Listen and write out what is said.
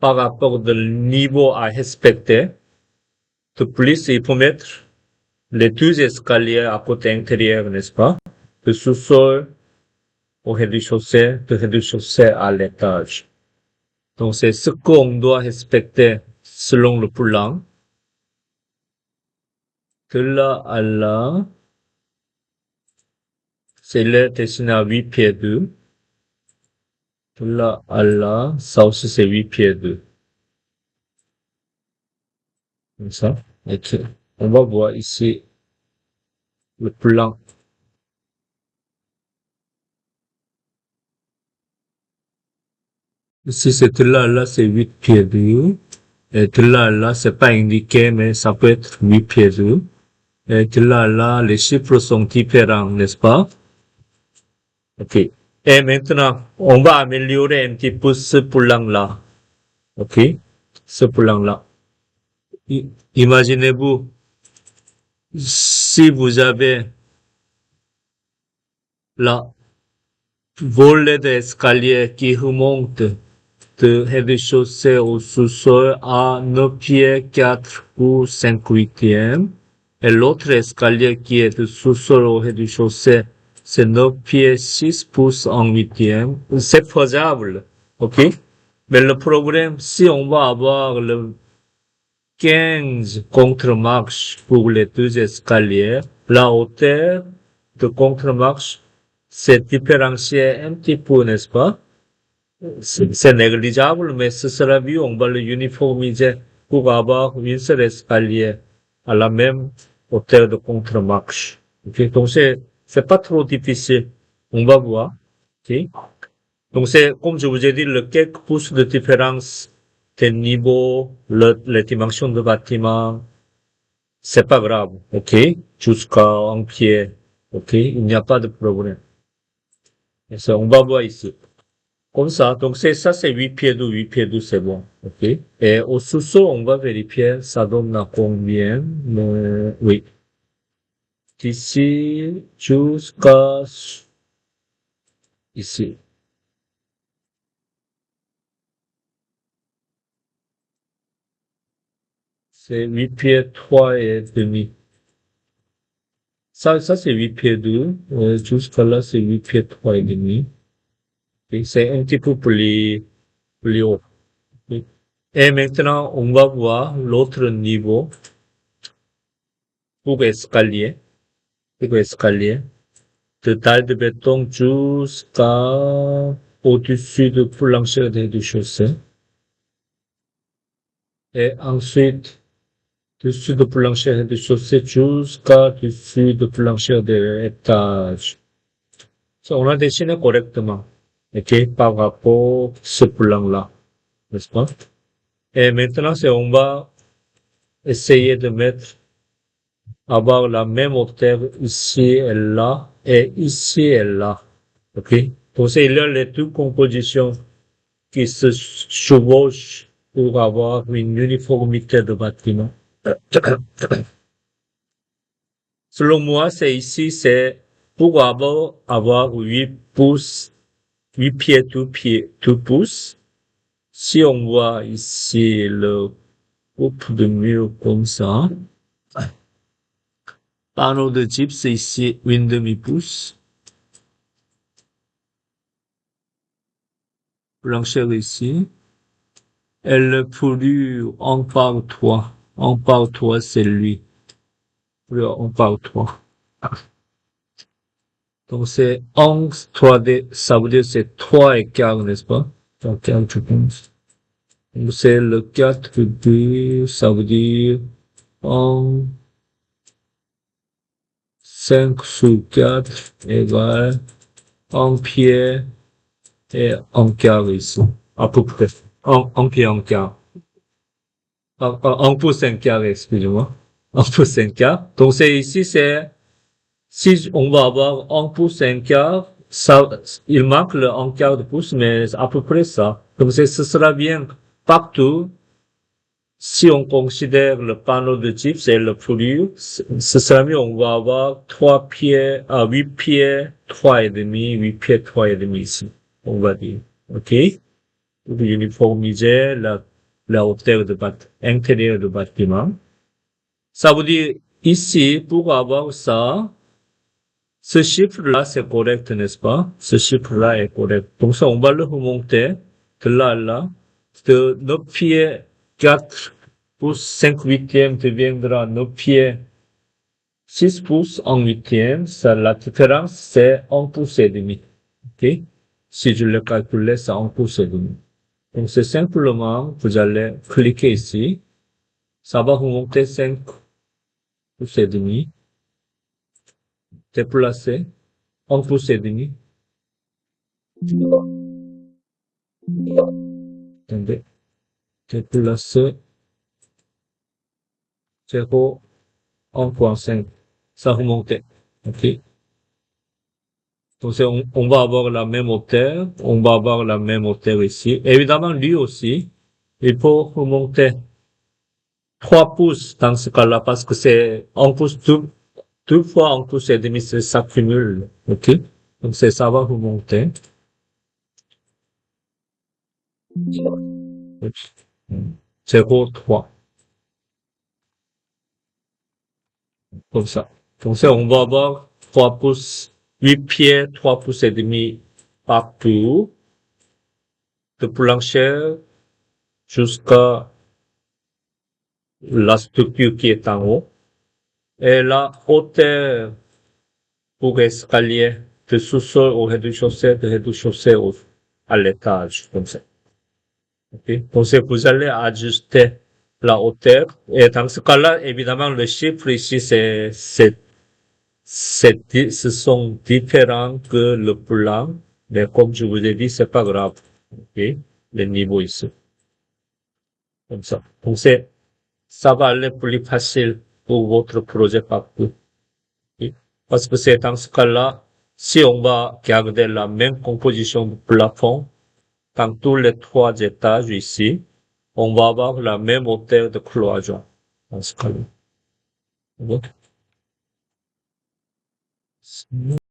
par rapport au niveau à respecter, de plus, il faut mettre les deux escaliers à côté intérieur, n'est-ce pas? De sous-sol au rez-de-chaussée, de rez-de-chaussée à l'étage. Donc, c'est ce qu'on doit respecter selon le plan. De là à là, c'est le destiné à 8 pieds 2. De là à là, ça aussi c'est 8 pieds 2. Comme ça. Ok. On va voir ici le plan. Ici, c'est de là à là, c'est 8 pieds 2. Et de là à là, c'est pas indiqué, mais ça peut être 8 pieds 2. Et de là à là, les chiffres sont différents, n'est-ce pas? Ok. Et maintenant, on va améliorer un petit peu ce plan-là. Ok? Ce plan-là. Imaginez-vous, si vous avez la volée d'escalier qui remonte de rez-de-chaussée au sous-sol à 9 pieds 4 ou 5 huitièmes, et l'autre escalier qui est de sous-sol au rez-de-chaussée, c'est 9 pieds 6 pouces en huitième. C'est faisable, ok? Mais le problème, si on va avoir le 15 contre-marches pour les deux escaliers, la hauteur de contre-marche s'est différenciée un petit peu, n'est-ce pas? C'est négligeable, mais ce sera mieux, on va le uniformiser pour avoir une seule escalier à la même hauteur de contre-marche. Ok, donc c'est pas trop difficile. On va voir. Ok. Donc c'est, comme je vous ai dit, le quelques pouces de différence des niveaux, les dimensions de bâtiment, c'est pas grave. Ok. Jusqu'à un pied. Ok. Il n'y a pas de problème. Et ça, on va voir ici. Comme ça, donc c'est 8 pieds d'eau, 8 pieds d'eau, c'est bon, ok? Et au sous-sol, on va vérifier, ça donne à combien, oui. D'ici jusqu'à ici. C'est 8 pieds 3 et demi. Ça c'est 8 pieds 2, jusqu'à là, c'est 8 pieds 3 et demi. Et c'est un petit peu plus haut. Ok. Et maintenant, on va voir l'autre niveau pour escalier. Pour escalier. De taille de béton jusqu'à au-dessus du plancher du chaussée. Et ensuite, dessus du plancher du chaussée jusqu'à dessus du plancher de l'étage. On a dessiné correctement, ok, par rapport à ce plan-là, n'est-ce pas? Et maintenant, on va essayer de mettre, avoir la même hauteur ici et là, et ici et là, ok? Donc, il y a les deux compositions qui se chevauchent pour avoir une uniformité de bâtiment. Selon moi, c'est ici, c'est pour avoir 8 pouces, 8 pieds, 2 pouces. Si on voit ici le groupe de murs comme ça, panneau de gypse ici, une demi-pouce. Plancher ici. Et le plus en parle 3. En parle 3, c'est lui. On parle 3. Donc c'est 11, 3D, ça veut dire c'est 3 et quart, n'est-ce pas? 3 quarts, je pense. Donc c'est le 4D, ça veut dire 1, 5 sur 4 égale 1 pied et 1 quart ici. À peu près. 1 pied, 1 quart. 1 pouce, 1 quart, excusez-moi. 1 pouce, 1 quart. Donc c'est ici, si on va avoir 1 pouce, 1 quart, ça, il manque le 1 quart de pouce, mais à peu près ça. Donc ce sera bien partout. Si on considère le panneau de gypse et le fourrure, ce sera mieux, on va avoir 3 pieds, 8 pieds, 3 et demi, 8 pieds, 3 et demi ici, on va dire. OK? Pour uniformiser la hauteur intérieure du bâtiment. Ça veut dire, ici, pour avoir ça, ce chiffre-là, c'est correct, n'est-ce pas? Ce chiffre-là est correct. Donc ça, on va le remonter de là à là. De 9 pieds 4 pouces 5 huitièmes deviendra 9 pieds 6 pouces en huitième. Ça, la différence, c'est 1 pouce et demi. OK? Si je le calcule, c'est 1 pouce et demi. Donc c'est simplement, vous allez cliquer ici. Ça va remonter 5 pouces et demi. Déplacer 1 pouce et demi. Attendez. Déplacer 0, 1.5. Ça remontait. OK? Donc, on va avoir la même hauteur. On va avoir la même hauteur ici. Évidemment, lui aussi, il faut remonter 3 pouces dans ce cas-là parce que c'est 1 pouce, deux fois 1 pouce et demi, ça s'accumule. OK? Donc, ça va remonter. 0,3. Comme ça. Donc ça, on va avoir 3 pouces, 8 pieds, 3 pouces et demi partout, de plancher jusqu'à la structure qui est en haut. Et la hauteur pour escalier de sous-sol au rez-de-chaussée, de rez-de-chaussée à l'étage, comme ça. Okay? Donc vous allez ajuster la hauteur. Et dans ce cas-là, évidemment, le chiffre ici, ce sont différents que le plan, mais comme je vous ai dit, c'est pas grave. OK? Le niveau ici. Comme ça. Donc ça va aller plus facile pour votre projet partout. OK? Parce que c'est dans ce cas-là, si on va garder la même composition du plafond dans tous les 3 étages ici, on va avoir la même hauteur de cloison. Dans ce cas-là. OK?